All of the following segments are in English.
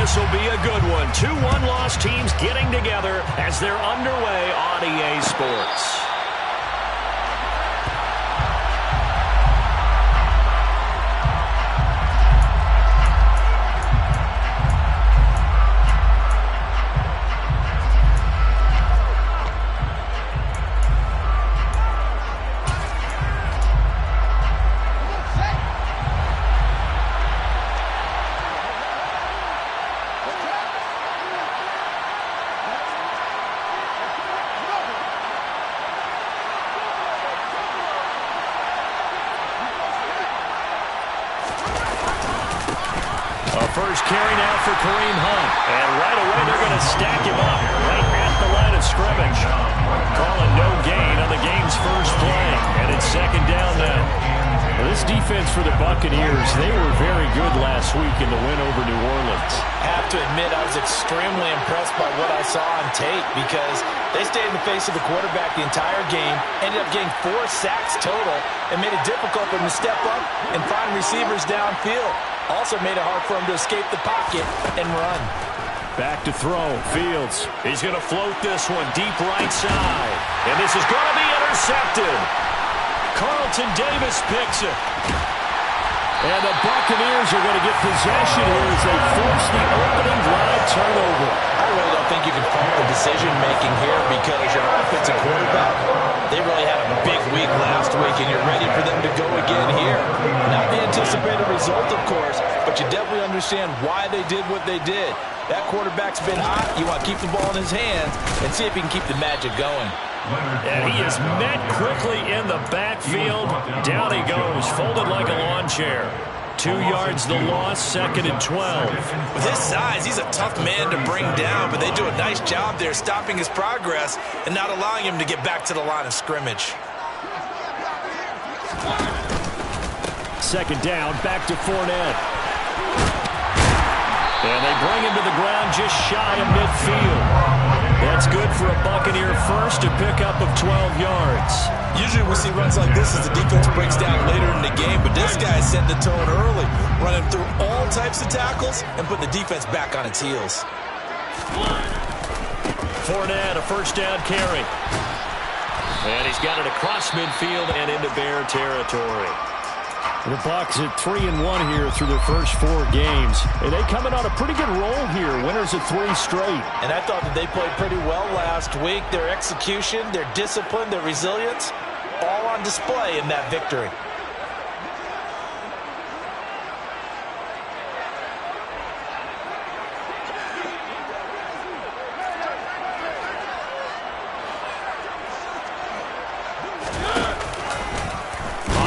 this will be a good one. Two one-loss teams getting together as they're underway on EA Sports. First carry now for Kareem Hunt. And right away they're going to stack him up right at the line of scrimmage. Calling no gain on the game's first play. And it's second down now. Well, this defense for the Buccaneers, they were very good last week in the win over New Orleans. I have to admit, I was extremely impressed by what I saw on tape because they stayed in the face of the quarterback the entire game, ended up getting 4 sacks total, and made it difficult for them to step up and find receivers downfield. Also made it hard for him to escape the pocket and run. Back to throw. Fields. He's going to float this one deep right side. And this is going to be intercepted. Carlton Davis picks it. And the Buccaneers are going to get possession here as they force the opening drive turnover. I really don't think you can fault the decision-making here because your offensive quarterback, they really had a big week last week, and you're ready for them to go again here. Not the anticipated result, of course, but you definitely understand why they did what they did. That quarterback's been hot. You want to keep the ball in his hands and see if he can keep the magic going. And he is met quickly in the backfield. Down he goes, folded like a lawn chair. 2 yards the loss, 2nd and 12. With his size, he's a tough man to bring down, but they do a nice job there stopping his progress and not allowing him to get back to the line of scrimmage. Second down, back to Fournette. And they bring him to the ground just shy of midfield. That's good for a Buccaneer first, a pickup of 12 yards. Usually we see runs like this as the defense breaks down later in the game, but this guy set the tone early, running through all types of tackles and putting the defense back on its heels. Fournette, a first down carry. And he's got it across midfield and into Bear territory. The Bucs at 3-1 here through their first 4 games. And they coming on a pretty good roll here. Winners of 3 straight. And I thought that they played pretty well last week. Their execution, their discipline, their resilience, all on display in that victory.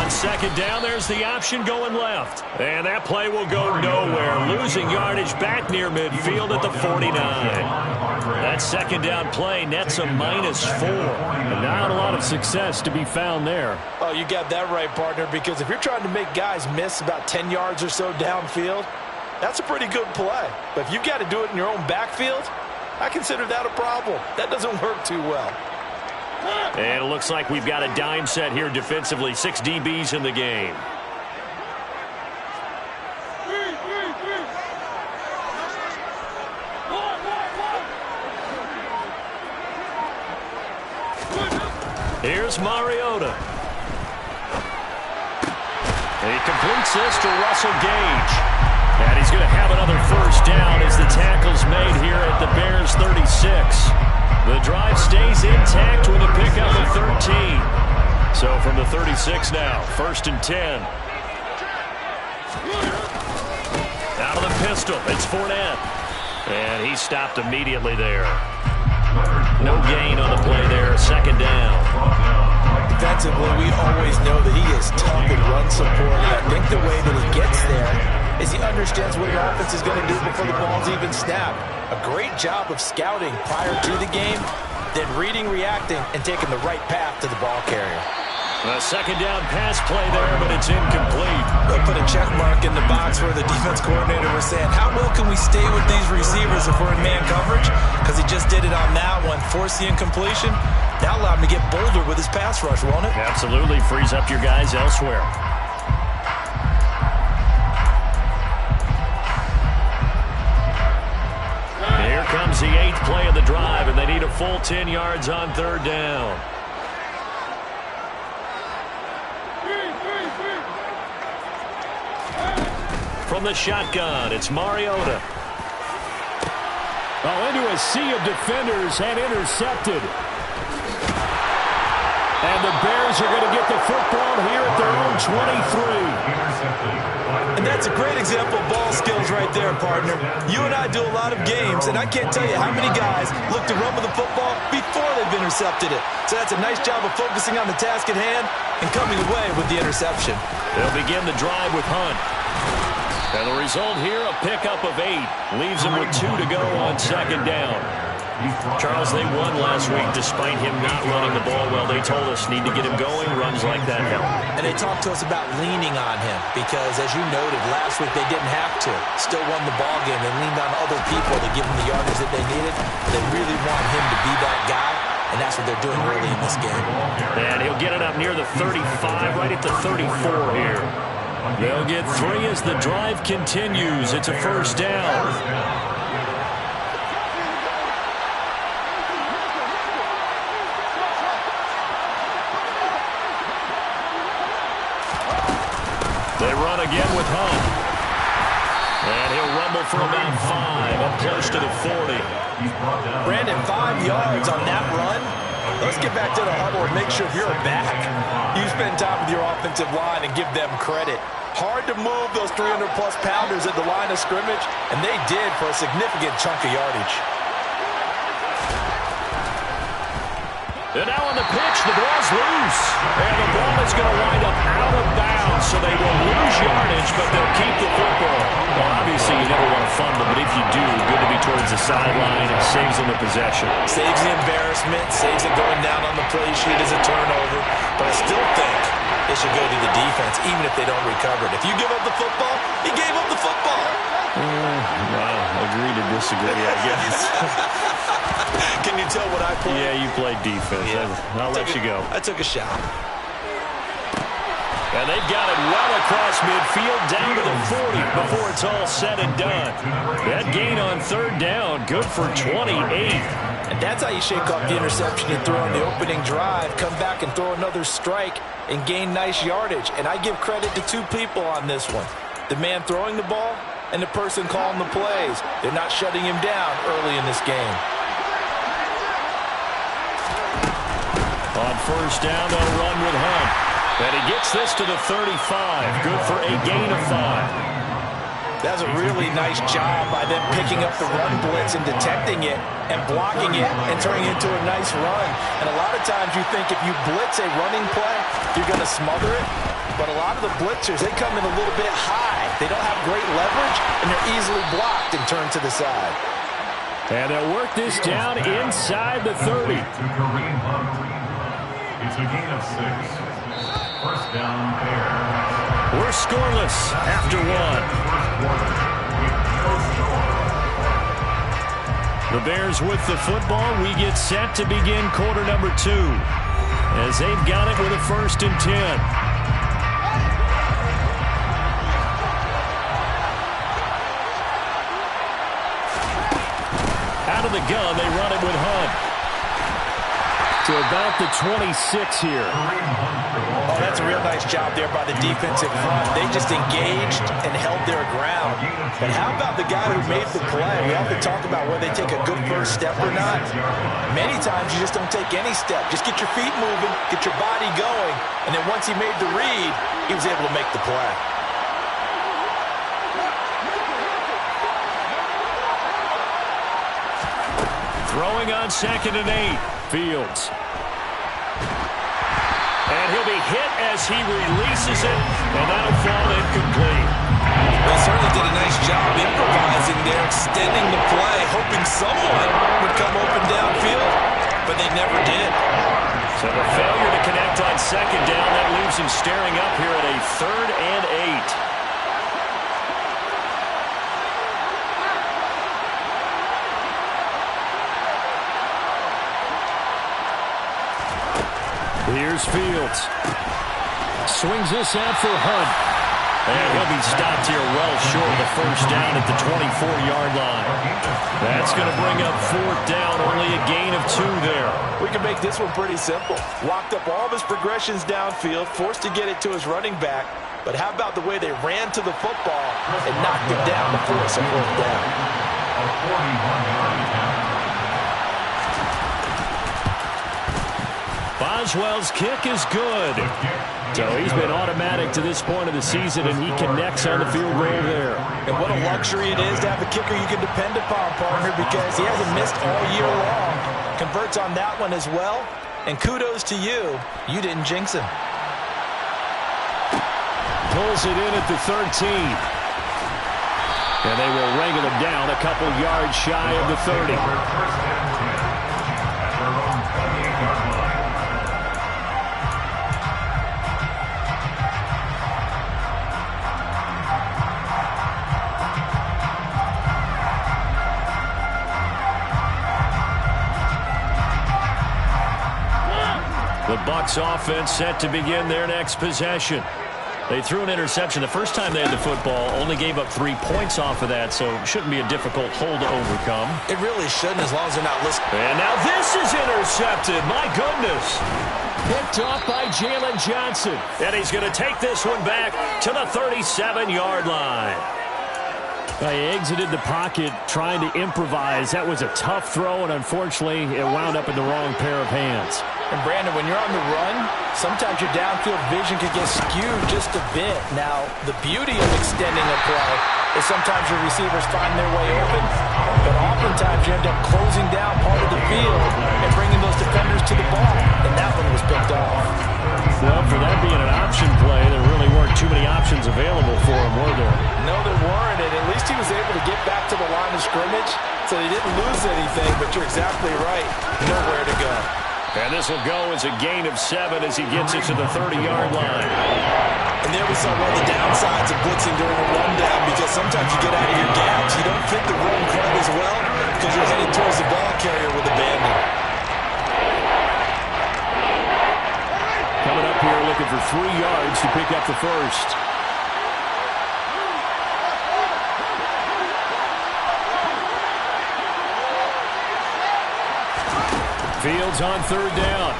Second down, there's the option going left. And that play will go nowhere. Losing yardage back near midfield at the 49. That second down play nets a -4. And not a lot of success to be found there. Oh, you got that right, partner, because if you're trying to make guys miss about 10 yards or so downfield, that's a pretty good play. But if you've got to do it in your own backfield, I consider that a problem. That doesn't work too well. And it looks like we've got a dime set here defensively. 6 DBs in the game. Here's Mariota. He completes this to Russell Gage. And he's going to have another first down as the tackle's made here at the Bears 36. The drive stays intact with a pickup of 13. So from the 36 now, 1st and 10. Out of the pistol, it's Fournette. And he stopped immediately there. No gain on the play there, 2nd down. Defensively, we always know that he is tough in run support, and I think the way that he gets there is he understands what the offense is going to do before the ball's even snapped. A great job of scouting prior to the game, then reading, reacting, and taking the right path to the ball carrier. A 2nd down pass play there, but it's incomplete. They'll put a check mark in the box where the defense coordinator was saying, how well can we stay with these receivers if we're in man coverage? Because he just did it on that one, forced the incompletion. That allowed him to get bolder with his pass rush, won't it? Absolutely, frees up your guys elsewhere. comes the 8th play of the drive, and they need a full 10 yards on 3rd down. From the shotgun, it's Mariota. Oh, into a sea of defenders and intercepted. And the Bears are going to get the football here at their own 23. And that's a great example of ball skills right there, partner. You and I do a lot of games, and I can't tell you how many guys look to run with the football before they've intercepted it. So that's a nice job of focusing on the task at hand and coming away with the interception. They'll begin the drive with Hunt. And the result here, a pickup of 8. Leaves them with 2 to go on 2nd down. Charles, they won last week despite him not running the ball well. They told us need to get him going. Runs like that help. And they talked to us about leaning on him because, as you noted, last week they didn't have to. Still won the ball game. They leaned on other people to give them the yardage that they needed. They really want him to be that guy, and that's what they're doing early in this game. And he'll get it up near the 35, right at the 34 here. They'll get 3 as the drive continues. It's a 1st down. They run again with Hunt. And he'll rumble for about 5, up close to the 40. Brandon, 5 yards on that run. Let's get back to the huddle and make sure you're back. You spend time with your offensive line and give them credit. Hard to move those 300-plus pounders at the line of scrimmage, and they did for a significant chunk of yardage. And now on the pitch, the ball's loose. And the ball is going to wind up out of bounds, so they will lose yardage, but they'll keep the football. Well, obviously, you never want to fumble, but if you do, good to be towards the sideline. It saves them the possession. Saves the embarrassment, saves it going down on the play sheet as a turnover. But I still think it should go to the defense, even if they don't recover it. If you give up the football, you gave up the football. Well, agree to disagree, I guess. Can you tell what I played? Yeah, you played defense. Yeah. I'll let you go. I took a shot. And they've got it well across midfield, down to the 40 before it's all said and done. That gain on 3rd down, good for 28. And that's how you shake off the interception you throw on the opening drive, come back and throw another strike and gain nice yardage. And I give credit to 2 people on this one. The man throwing the ball and the person calling the plays. They're not shutting him down early in this game. On 1st down, they'll run with Hunt. And he gets this to the 35. Good for a gain of 5. That was a really nice job by them picking up the run blitz and detecting it and blocking it and turning it into a nice run. And a lot of times you think if you blitz a running play, you're going to smother it. But a lot of the blitzers, they come in a little bit high. They don't have great leverage, and they're easily blocked and turned to the side. And they'll work this down inside the 30. It's a gain of 6. 1st down, Bears. We're scoreless after 1. The Bears with the football. We get set to begin quarter number 2 as they've got it with a 1st and 10. Out of the gun, they run it with Hunt. To about the 26 here. Oh, that's a real nice job there by the defensive front. They just engaged and held their ground. But how about the guy who made the play? We often talk about whether they take a good first step or not. Many times you just don't take any step. Just get your feet moving, get your body going, and then once he made the read, he was able to make the play. Throwing on 2nd and 8. Fields. And he'll be hit as he releases it, and that'll fall incomplete. They certainly did a nice job improvising there, extending the play, hoping someone would come open downfield, but they never did. So the failure to connect on 2nd down, that leaves him staring up here at a 3rd and 8. Here's Fields. Swings this out for Hunt. And he'll be stopped here well short of the first down at the 24-yard line. That's going to bring up fourth down, only a gain of 2 there. We can make this one pretty simple. Locked up all of his progressions downfield, forced to get it to his running back. But how about the way they ran to the football and knocked it down to force a fourth down? A 41-yard attempt. Boswell's kick is good. So he's been automatic to this point of the season, and he connects on the field goal there. And what a luxury it is to have a kicker you can depend upon, partner, because he hasn't missed all year long. Converts on that one as well. And kudos to you. You didn't jinx him. Pulls it in at the 13. And they will wrangle him down a couple yards shy of the 30. First and 10 at their own 28-yard line. The Bucs offense set to begin their next possession. They threw an interception the first time they had the football, only gave up 3 points off of that, so it shouldn't be a difficult hole to overcome. It really shouldn't, as long as they're not listening. And now this is intercepted. My goodness. Picked off by Jalen Johnson. And he's going to take this one back to the 37-yard line. He exited the pocket trying to improvise. That was a tough throw, and unfortunately, it wound up in the wrong pair of hands. And Brandon, when you're on the run, sometimes your downfield vision can get skewed just a bit. Now, the beauty of extending a play is sometimes your receivers find their way open, but oftentimes you end up closing down part of the field and bringing those defenders to the ball, and that one was picked off. Well, for that being an option play, there really weren't too many options available for him, were there? No, there weren't, and at least he was able to get back to the line of scrimmage, so he didn't lose anything, but you're exactly right. Nowhere to go. And this will go as a gain of 7 as he gets it to the 30-yard line. And there we saw one of the downsides of blitzing during a rundown, because sometimes you get out of your gaps. You don't fit the run quite as well because you're headed towards the ball carrier with abandon. Coming up here looking for 3 yards to pick up the first. Fields on third down.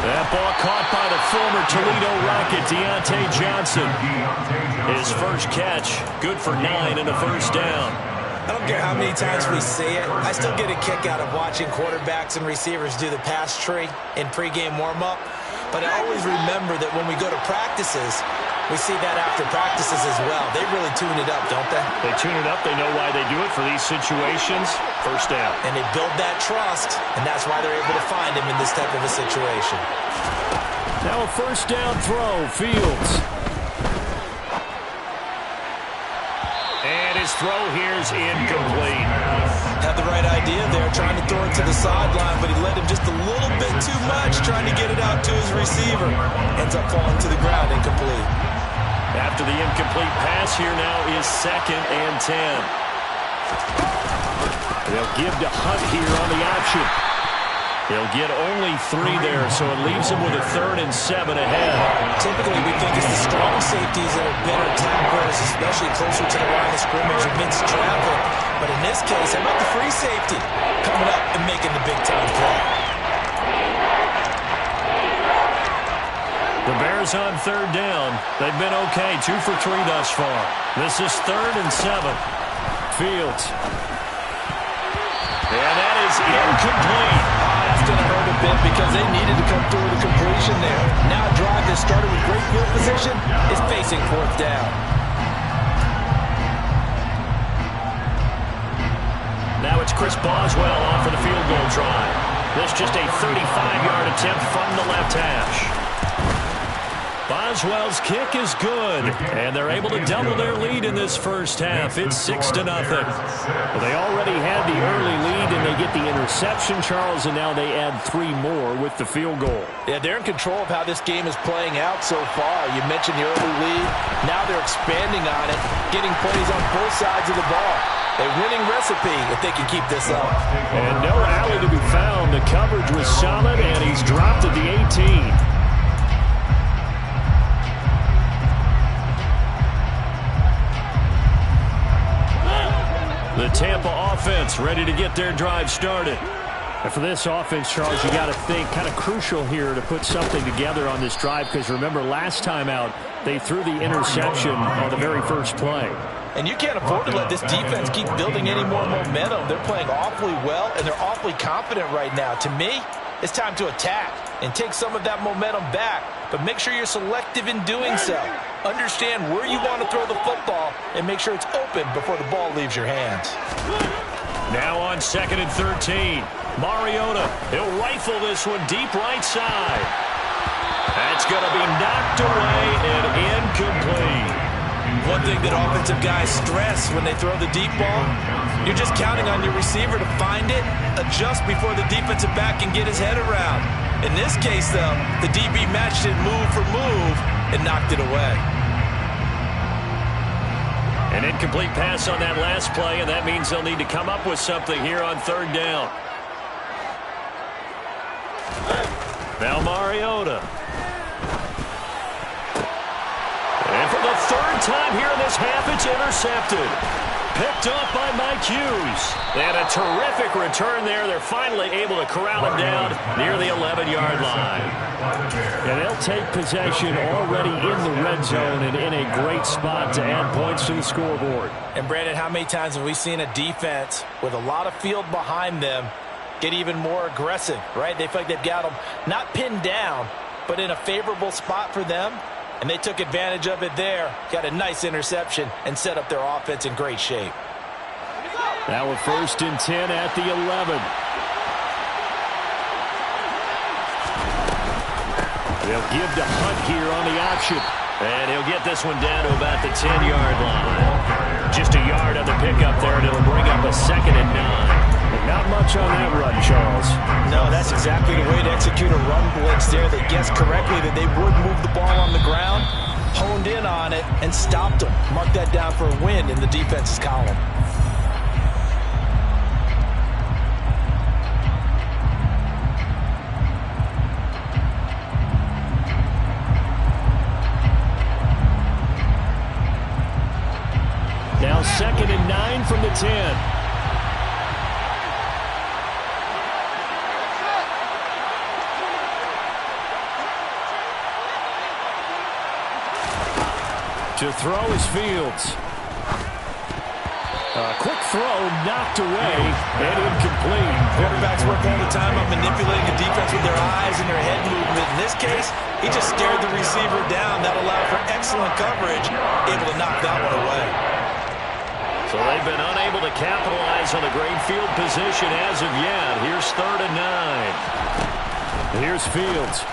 That ball caught by the former Toledo Rocket, Deontay Johnson. His first catch, good for 9 and a first down. I don't care how many times we see it. I still get a kick out of watching quarterbacks and receivers do the pass tree in pregame warm-up. But I always remember that when we go to practices, we see that after practices as well. They really tune it up, don't they? They tune it up. They know why they do it for these situations. First down. And they build that trust, and that's why they're able to find him in this type of a situation. Now a first down throw. Fields. And his throw here is incomplete. Had the right idea there, trying to throw it to the sideline, but he led him just a little bit too much, trying to get it out to his receiver. Ends up falling to the ground, incomplete. After the incomplete pass, here now is 2nd and 10. They'll give to Hunt here on the option. He'll get only 3 there, so it leaves him with a 3rd and 7 ahead. Typically, we think it's the strong safeties that are better tacklers, especially closer to the line of scrimmage amidst traffic. But in this case, how about the free safety coming up and making the big-time play? The Bears on third down. They've been okay, 2 for 3 thus far. This is 3rd and 7. Fields. And that is incomplete. That's going to hurt a bit because they needed to come through with a completion there. Now a drive that started with great field position is facing 4th down. Now it's Chris Boswell on for the field goal drive. This just a 35-yard attempt from the left hash. Boswell's kick is good, and they're able to double their lead in this first half. It's 6-0. Well, they already had the early lead, and they get the interception, Charles, and now they add 3 more with the field goal. Yeah, they're in control of how this game is playing out so far. You mentioned the early lead. Now they're expanding on it, getting plays on both sides of the ball. A winning recipe if they can keep this up. And no alley to be found. The coverage was solid, and he's dropped at the 18. The Tampa offense ready to get their drive started. And for this offense, Charles, you got to think kind of crucial here to put something together on this drive, because remember last time out they threw the interception on the very first play. And you can't afford to let this defense keep building any more momentum. They're playing awfully well, and they're awfully confident right now. To me, it's time to attack and take some of that momentum back, but make sure you're selective in doing so. Understand where you want to throw the football and make sure it's open before the ball leaves your hands. Now on 2nd and 13. Mariota, he'll rifle this one deep right side. That's going to be knocked away and incomplete. One thing that offensive guys stress when they throw the deep ball, you're just counting on your receiver to find it, adjust before the defensive back can get his head around. In this case, though, the DB matched it move for move and knocked it away. An incomplete pass on that last play, and that means they'll need to come up with something here on 3rd down. Now Mariota. And for the 3rd time here in this half, it's intercepted. Picked off by Mike Hughes. And a terrific return there. They're finally able to corral him down near the 11-yard line. And they'll take possession already in the red zone and in a great spot to add points to the scoreboard. And Brandon, how many times have we seen a defense with a lot of field behind them get even more aggressive, right? They feel like they've got them not pinned down, but in a favorable spot for them. And they took advantage of it there. Got a nice interception and set up their offense in great shape. Now a 1st and 10 at the 11. They'll give to Hunt here on the option. And he'll get this one down to about the 10-yard line. Just a yard on the pickup there, and it'll bring up a 2nd and 9. Not much on that run, Charles. No, that's exactly the way to execute a run blitz there. They guessed correctly that they would move the ball on the ground, honed in on it, and stopped them. Mark that down for a win in the defense's column. Now 2nd and 9 from the 10. To throw is Fields. A quick throw knocked away and incomplete. Quarterbacks work all the time on manipulating the defense with their eyes and their head movement. In this case, he just stared the receiver down. That allowed for excellent coverage, able to knock that one away. So they've been unable to capitalize on the great field position as of yet. Here's 3rd and 9. Here's Fields.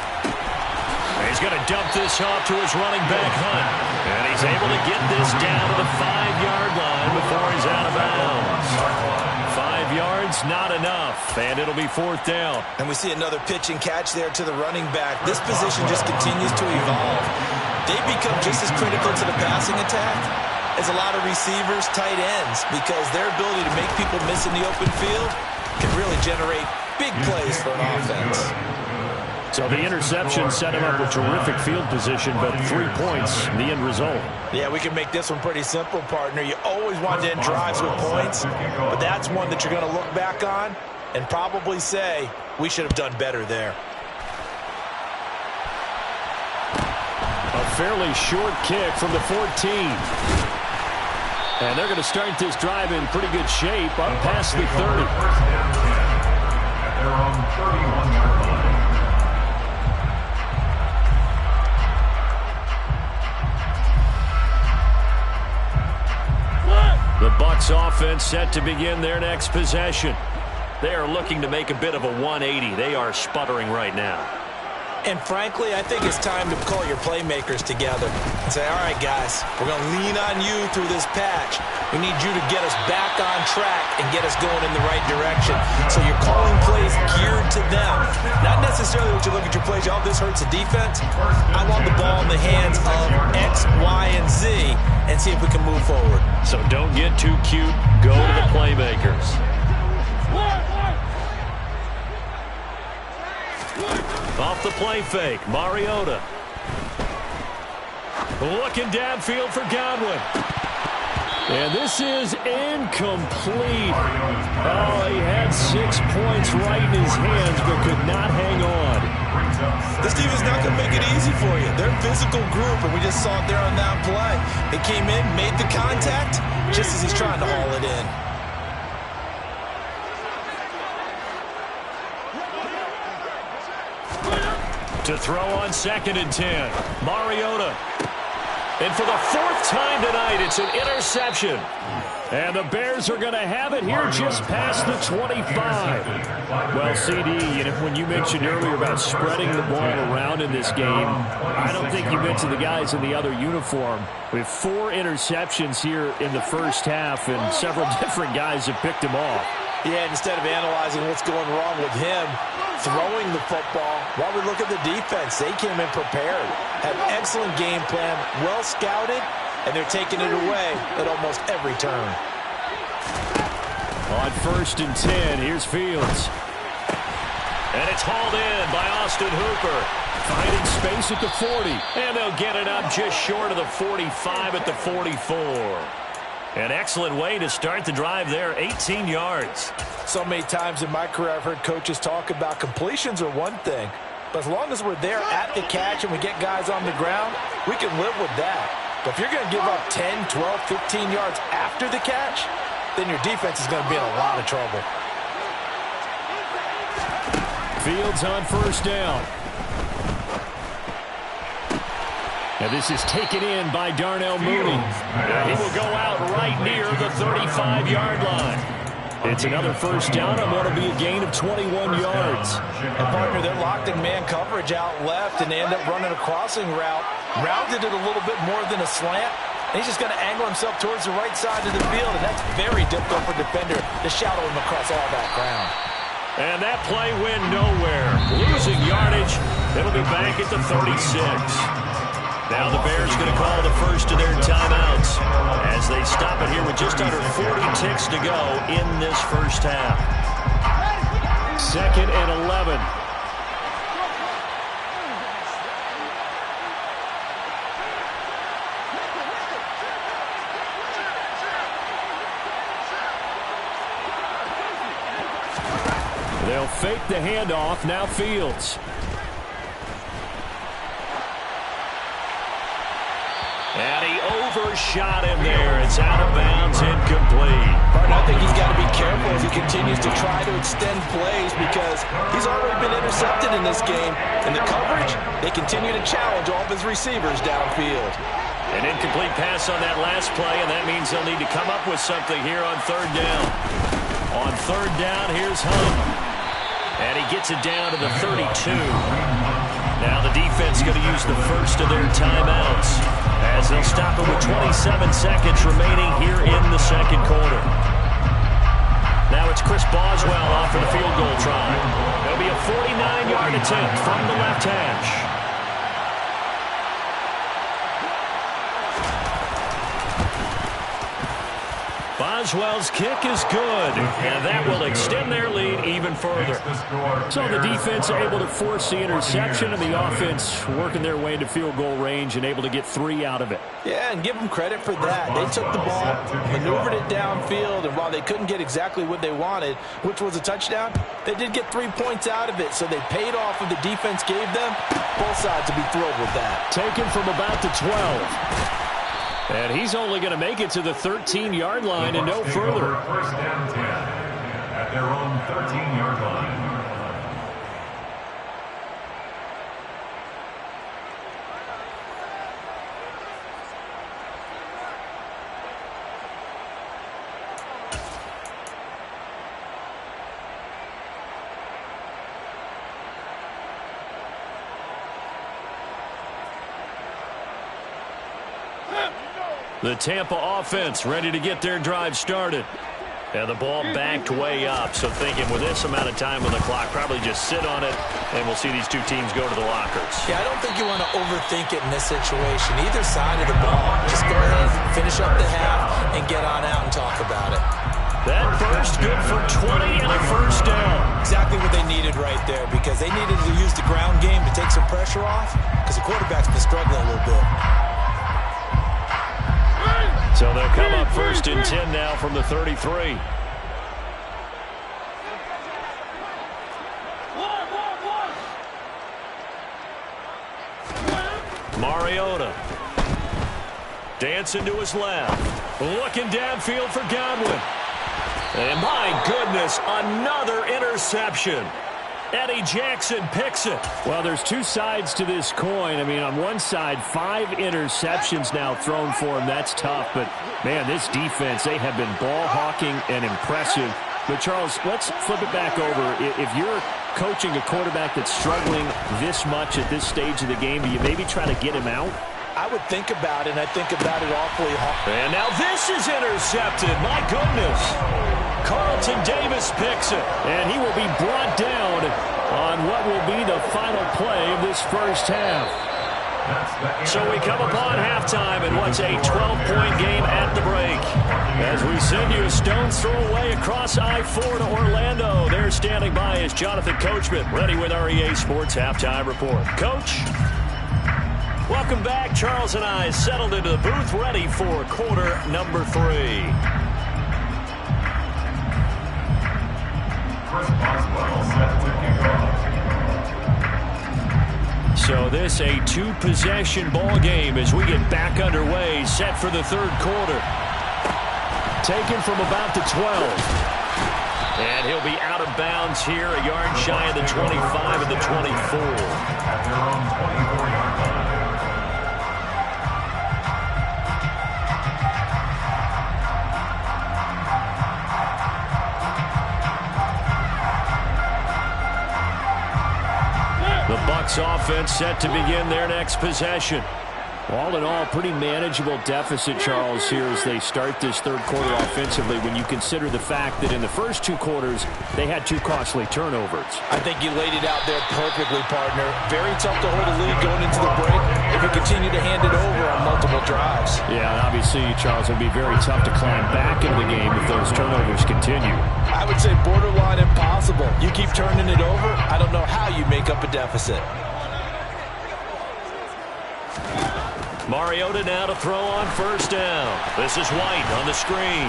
He's going to dump this off to his running back, Hunt. And he's able to get this down to the 5-yard line before he's out of bounds. 5 yards, not enough. And it'll be 4th down. And we see another pitch and catch there to the running back. This position just continues to evolve. They become just as critical to the passing attack as a lot of receivers, tight ends, because their ability to make people miss in the open field can really generate big plays for an offense. So the interception set him up with terrific field position, but 3 points, the end result. Yeah, we can make this one pretty simple, partner. You always want to end drives with points, but that's one that you're going to look back on and probably say, we should have done better there. A fairly short kick from the 14. And they're going to start this drive in pretty good shape up past the 30. They're on 31-yard line. The Bucs offense set to begin their next possession. They are looking to make a bit of a 180. They are sputtering right now. And frankly, I think it's time to call your playmakers together and say, all right, guys, we're going to lean on you through this patch. We need you to get us back on track and get us going in the right direction. So you're calling plays geared to them. Not necessarily when you look at your plays, oh, this hurts the defense. I want the ball in the hands of X, Y, and Z and see if we can move forward. So don't get too cute. Go to the playmakers. Off the play fake, Mariota. Looking downfield for Godwin. And this is incomplete. Oh, he had 6 points right in his hands, but could not hang on. This team is not going to make it easy for you. They're a physical group, and we just saw it there on that play. They came in, made the contact, just as he's trying to haul it in. To throw on 2nd and 10. Mariota. And for the 4th time tonight, it's an interception. And the Bears are going to have it here just past the 25. Well, CD, when you mentioned earlier about spreading the ball around in this game, I don't think you mentioned the guys in the other uniform. We have 4 interceptions here in the first half, and several different guys have picked them off. Yeah, instead of analyzing what's going wrong with him throwing the football, while we look at the defense, they came in prepared, had an excellent game plan, well scouted, and they're taking it away at almost every turn. On 1st and 10, here's Fields. And it's hauled in by Austin Hooper. Finding space at the 40. And they'll get it up just short of the 45 at the 44. An excellent way to start the drive there, 18 yards. So many times in my career I've heard coaches talk about completions are one thing, but as long as we're there at the catch and we get guys on the ground, we can live with that. But if you're going to give up 10, 12, 15 yards after the catch, then your defense is going to be in a lot of trouble. Fields on 1st down. And this is taken in by Darnell Mooney. He will go out right near the 35-yard line. It's another 1st down on what will be a gain of 21 yards. And partner, they're locked in man coverage out left, and they end up running a crossing route. Rounded it a little bit more than a slant. And he's just going to angle himself towards the right side of the field, and that's very difficult for a defender to shadow him across all that ground. And that play went nowhere. Losing yardage. It'll be back at the 36. Now the Bears going to call the first of their timeouts as they stop it here with just under 40 ticks to go in this first half. 2nd and 11. They'll fake the handoff. Now Fields. And he overshot him there. It's out of bounds, incomplete. But I think he's got to be careful as he continues to try to extend plays because he's already been intercepted in this game. In the coverage, they continue to challenge all of his receivers downfield. An incomplete pass on that last play, and that means they'll need to come up with something here on 3rd down. On 3rd down, here's Hunt. And he gets it down to the 32. Now the defense going to use the first of their timeouts as they'll stop it with 27 seconds remaining here in the 2nd quarter. Now it's Chris Boswell off for the field goal try. It'll be a 49-yard attempt from the left hash. Boswell's kick is good, and that will extend their lead even further. So the defense able to force the interception, and the offense working their way into field goal range and able to get 3 out of it. Yeah, and give them credit for that. They took the ball, maneuvered it downfield, and while they couldn't get exactly what they wanted, which was a touchdown, they did get 3 points out of it, so they paid off what the defense gave them. Both sides will be thrilled with that. Taken from about the 12. And he's only going to make it to the 13-yard line and no further. 1st down 10 at their own 13-yard line. The Tampa offense ready to get their drive started. And the ball backed way up, so thinking with this amount of time on the clock, probably just sit on it, and we'll see these two teams go to the lockers. Yeah, I don't think you want to overthink it in this situation. Either side of the ball, just go ahead, finish up the half, and get on out and talk about it. That burst good for 20 and a 1st down. Exactly what they needed right there, because they needed to use the ground game to take some pressure off, because the quarterback's been struggling a little bit. So they'll come up 1st and 10 now from the 33. Mariota. Dancing to his left. Looking downfield for Godwin. And my goodness, another interception. Eddie Jackson picks it. Well, there's two sides to this coin. I mean, on one side, 5 interceptions now thrown for him. That's tough. But, man, this defense, they have been ball hawking and impressive. But, Charles, let's flip it back over. If you're coaching a quarterback that's struggling this much at this stage of the game, do you maybe try to get him out? I would think about it, and I think about it awfully hard. And now this is intercepted. My goodness. Carlton Davis picks it. And he will be brought down on what will be the final play of this first half. So we come upon halftime in what's a 12-point game at the break. As we send you a stone's throw away across I-4 to Orlando. There standing by is Jonathan Coachman, ready with our EA Sports Halftime Report. Coach, welcome back. Charles and I settled into the booth, ready for quarter number 3. So this a 2-possession ball game as we get back underway, set for the 3rd quarter. Taken from about the 12. And he'll be out of bounds here, a yard shy of the 25 and the 24. At their own 24-yard line. The Bucs offense set to begin their next possession. All in all, pretty manageable deficit, Charles, here as they start this 3rd quarter offensively when you consider the fact that in the first 2 quarters, they had 2 costly turnovers. I think you laid it out there perfectly, partner. Very tough to hold a lead going into the break if you continue to hand it over on multiple drives. Yeah, and obviously, Charles, it would be very tough to climb back into the game if those turnovers continue. I would say borderline impossible. You keep turning it over, I don't know how you make up a deficit. Mariota now to throw on 1st down. This is White on the screen.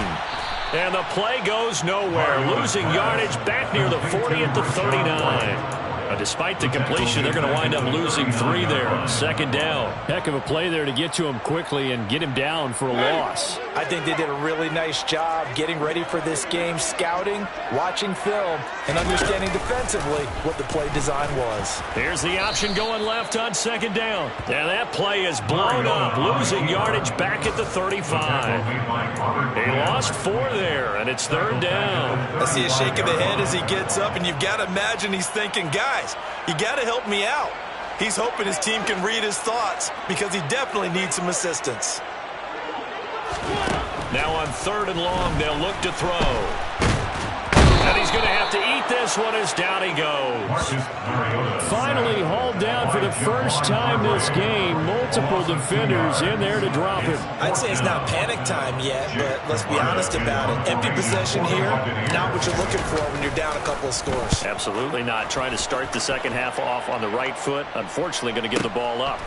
And the play goes nowhere. Losing yardage back near the 40 at the 39. Despite the completion, they're going to wind up losing 3 there. 2nd down. Heck of a play there to get to him quickly and get him down for a loss. I think they did a really nice job getting ready for this game, scouting, watching film, and understanding defensively what the play design was. Here's the option going left on 2nd down. And that play is blown up, losing yardage back at the 35. He lost 4 there, and it's 3rd down. I see a shake of the head as he gets up, and you've got to imagine he's thinking, guys, you got to help me out. He's hoping his team can read his thoughts because he definitely needs some assistance. Now on 3rd and long, they'll look to throw. And he's going to have to eat this one as down he goes. Finally hauled down for the first time this game. Multiple defenders in there to drop him. I'd say it's not panic time yet, but let's be honest about it. Empty possession here, not what you're looking for when you're down a couple of scores. Absolutely not. Trying to start the 2nd half off on the right foot. Unfortunately, going to give the ball up.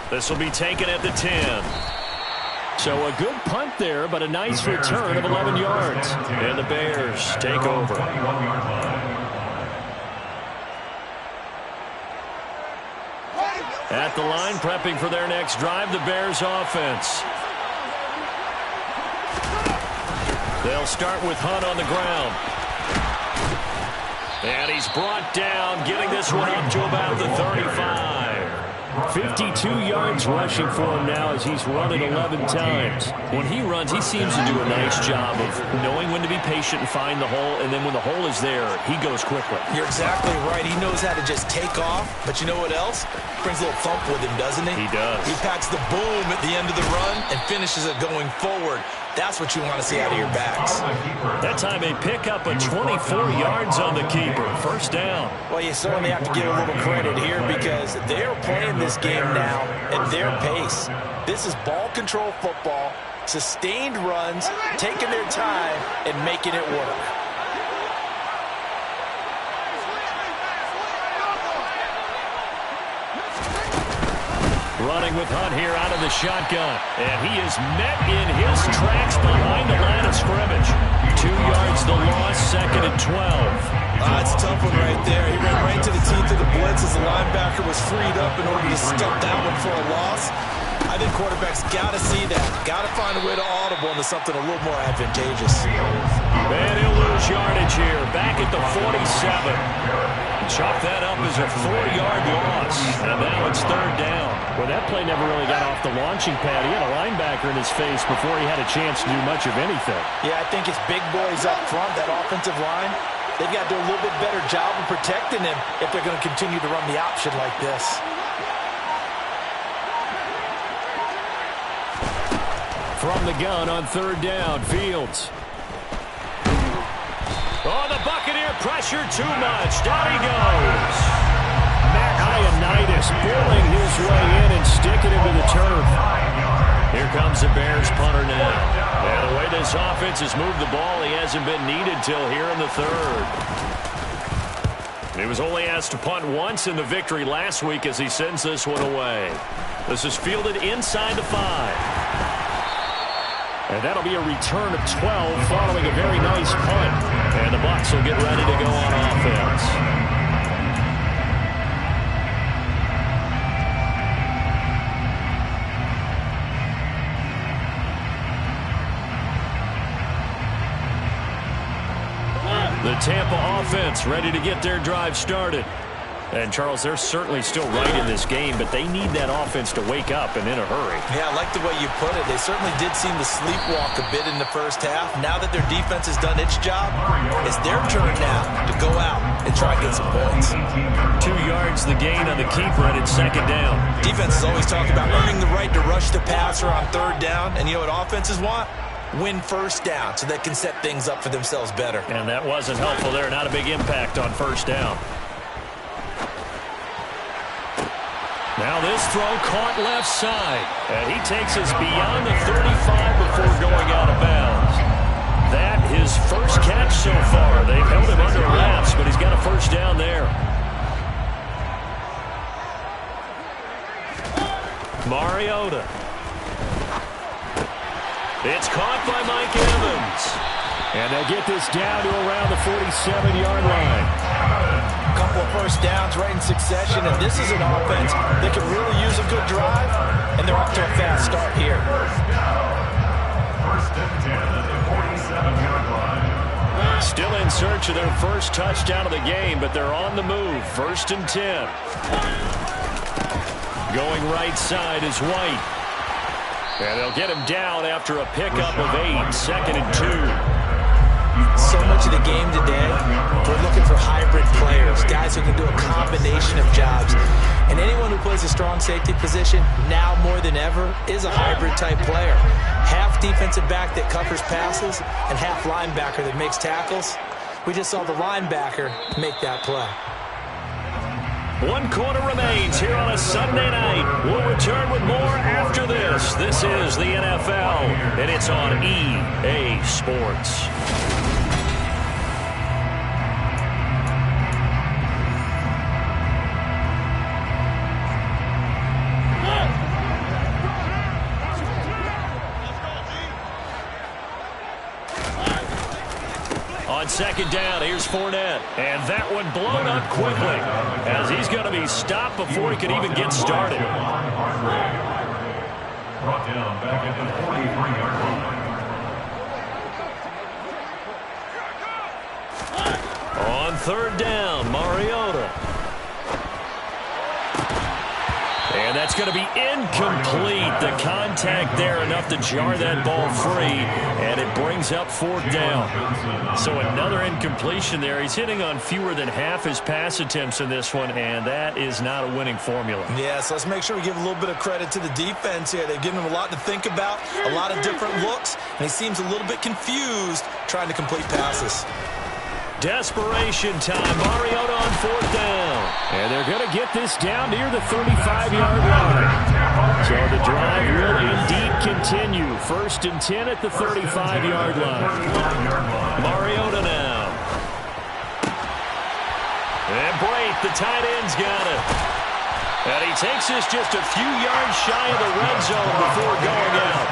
This will be taken at the 10. So a good punt there, but a nice return of 11 yards. And the Bears take over. At the line, prepping for their next drive, the Bears offense. They'll start with Hunt on the ground. And he's brought down, getting this one up to about the 35. 52 yards rushing for him now as he's run it 11 times. When he runs, he seems to do a nice job of knowing when to be patient and find the hole, and then when the hole is there, he goes quickly. You're exactly right. He knows how to just take off, but you know what else? Brings a little thump with him, doesn't he? He does. He packs the boom at the end of the run and finishes it going forward. That's what you want to see out of your backs. That time a pickup of 24 yards on the keeper. 1st down. Well, you certainly have to give a little credit here because they're playing this game now at their pace. This is ball control football, sustained runs, taking their time, and making it work. Running with Hunt here out of the shotgun. And he is met in his tracks behind the line of scrimmage. 2 yards the loss, 2nd and 12. That's a tough one right there. He ran right to the teeth of the blitz as the linebacker was freed up in order to stuff that one for a loss. I think quarterbacks got to see that. Got to find a way to audible into something a little more advantageous. And he'll lose yardage here. Back at the 47. Chalk that up as a 4-yard loss. And now it's 3rd down. Well, that play never really got off the launching pad. He had a linebacker in his face before he had a chance to do much of anything. Yeah, I think it's big boys up front, that offensive line. They've got to do a little bit better job of protecting him if they're going to continue to run the option like this. From the gun on 3rd down, Fields. Oh, the Buccaneer pressure too much. Down he goes. Matt Ioannidis bullying his way in and sticking him to the turf. Here comes the Bears punter now. And the way this offense has moved the ball, he hasn't been needed till here in the 3rd. He was only asked to punt once in the victory last week as he sends this one away. This is fielded inside the 5. And that'll be a return of 12 following a very nice punt. And the Bucs will get ready to go on offense. The Tampa offense ready to get their drive started. And, Charles, they're certainly still right in this game, but they need that offense to wake up and in a hurry. Yeah, I like the way you put it. They certainly did seem to sleepwalk a bit in the first half. Now that their defense has done its job, it's their turn now to go out and try and get some points. 2 yards the gain on the keeper, and it's 2nd down. Defenses always talk about earning the right to rush the passer on 3rd down, and you know what offenses want? Win 1st down so they can set things up for themselves better. And that wasn't helpful there. Not a big impact on 1st down. Now this throw caught left side. And he takes us beyond the 35 before going out of bounds. That his first catch so far. They've held him under wraps, but he's got a 1st down there. Mariota. It's caught by Mike Evans. And they get this down to around the 47-yard line. Couple of 1st downs right in succession, and this is an offense that can really use a good drive, and they're off to a fast start here. 1st and 10 at the 47-yard line. Still in search of their first touchdown of the game, but they're on the move. 1st and 10. Going right side is White. And they'll get him down after a pickup of 8. 2nd and 2. So much of the game today, we're looking for hybrid players, guys who can do a combination of jobs. And anyone who plays a strong safety position, now more than ever, is a hybrid-type player. Half defensive back that covers passes and half linebacker that makes tackles. We just saw the linebacker make that play. 1 quarter remains here on a Sunday night. We'll return with more after this. This is the NFL, and it's on EA Sports. On 2nd down, here's Fournette. And that one blown up quickly as he's going to be stopped before he can even get started. Brought down back at the 43-yard line. On 3rd down, Mariota. And that's going to be incomplete. The contact there enough to jar that ball free, and it brings up 4th down. So another incompletion there. He's hitting on fewer than half his pass attempts in this one, and that is not a winning formula. Yeah, so let's make sure we give a little bit of credit to the defense here. They've given him a lot to think about, a lot of different looks, and he seems a little bit confused trying to complete passes. Desperation time. Mariota on 4th down. And they're going to get this down near the 35-yard line. So the drive will indeed continue. 1st and 10 at the 35-yard line. Mariota now. And Brate, the tight end's got it. And he takes this just a few yards shy of the red zone before going out.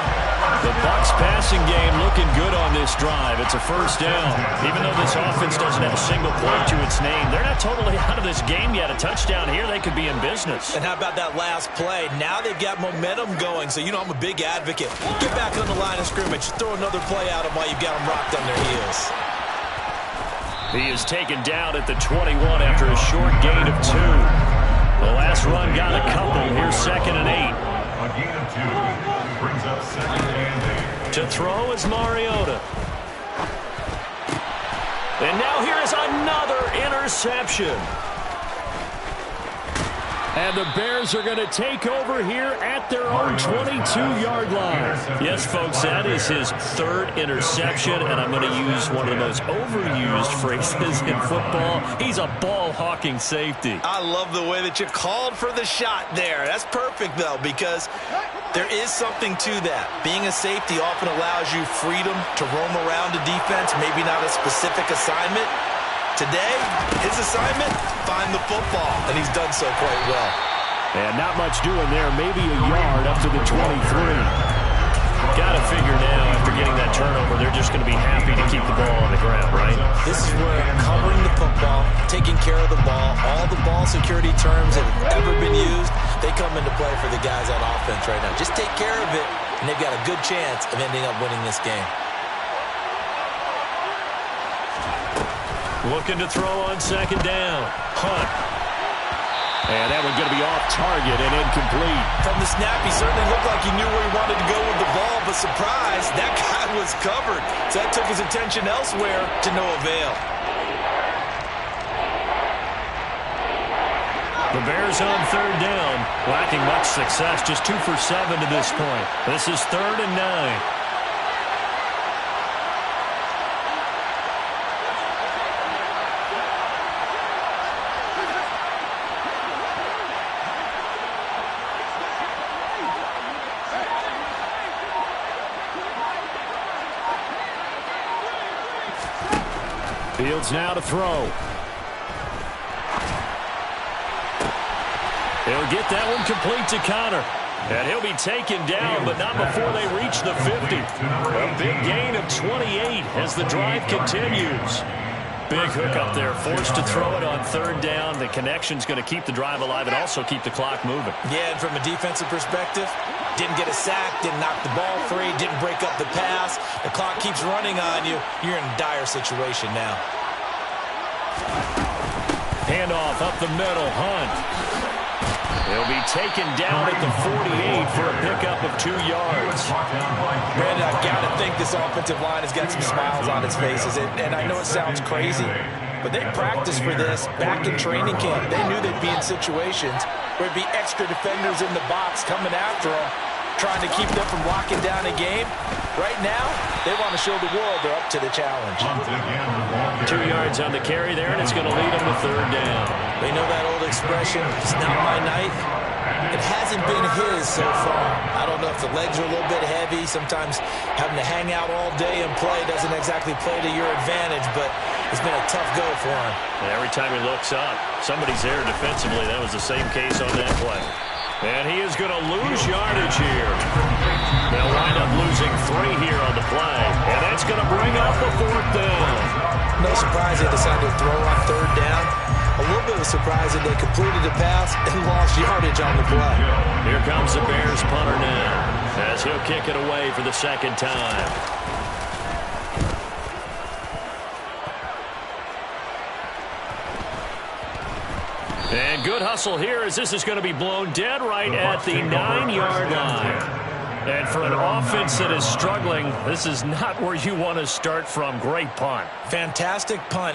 The Bucs passing game looking good on this drive. It's a first down. Even though this offense doesn't have a single point to its name, they're not totally out of this game yet. A touchdown here, they could be in business. And how about that last play? Now they've got momentum going. So, you know, I'm a big advocate. Get back on the line of scrimmage. Throw another play at them while you've got them rocked on their heels. He is taken down at the 21 after a short gain of 2. The last run got a couple. Here's 2nd and 8. A gain of 2 brings up 2nd and 8. To throw is Mariota. And now here is another interception. And the Bears are going to take over here at their own 22-yard line. Yes, folks, that is his 3rd interception, and I'm going to use one of the most overused phrases in football. He's a ball-hawking safety. I love the way that you called for the shot there. That's perfect, though, because there is something to that. Being a safety often allows you freedom to roam around a defense, maybe not a specific assignment. Today, his assignment, find the football, and he's done so quite well. And not much doing there, maybe a yard up to the 23. Got to figure now, after getting that turnover, they're just going to be happy to keep the ball on the ground, right? This is where covering the football, taking care of the ball, all the ball security terms that have ever been used, they come into play for the guys on offense right now. Just take care of it, and they've got a good chance of ending up winning this game. Looking to throw on 2nd down. Hunt. And that one's going to be off target and incomplete. From the snap, he certainly looked like he knew where he wanted to go with the ball, but surprise, that guy was covered. So that took his attention elsewhere to no avail. The Bears on 3rd down, lacking much success, just 2 for 7 to this point. This is 3rd and 9. Fields now to throw. He'll get that one complete to Connor. And he'll be taken down, but not before they reach the 50. A big gain of 28 as the drive continues. Big hook up there, forced to throw it on 3rd down. The connection's going to keep the drive alive and also keep the clock moving. Yeah, and from a defensive perspective, didn't get a sack, didn't knock the ball free, didn't break up the pass. The clock keeps running on you. You're in a dire situation now. Handoff up the middle, Hunt. He'll be taken down at the 48 for a pickup of 2 yards. Brandon, I've got to think this offensive line has got some smiles on its faces. And I know it sounds crazy, but they practiced for this back in training camp. They knew they'd be in situations where it'd be extra defenders in the box coming after them, trying to keep them from locking down a game. Right now, they want to show the world they're up to the challenge. 2 yards on the carry there, and it's going to lead them to 3rd down. They know that old expression, it's not my night. It hasn't been his so far. I don't know if the legs are a little bit heavy. Sometimes having to hang out all day and play doesn't exactly play to your advantage, but it's been a tough go for him. And every time he looks up, somebody's there defensively. That was the same case on that play. And he is going to lose yardage here. They'll wind up losing 3 here on the play. And that's going to bring up the 4th down. No surprise they decided to throw on 3rd down. A little bit of a surprise that they completed the pass and lost yardage on the play. Here comes the Bears punter now, as he'll kick it away for the 2nd time. And good hustle here as this is going to be blown dead right at the 9-yard line. And for an offense that is struggling, this is not where you want to start from. Great punt. Fantastic punt.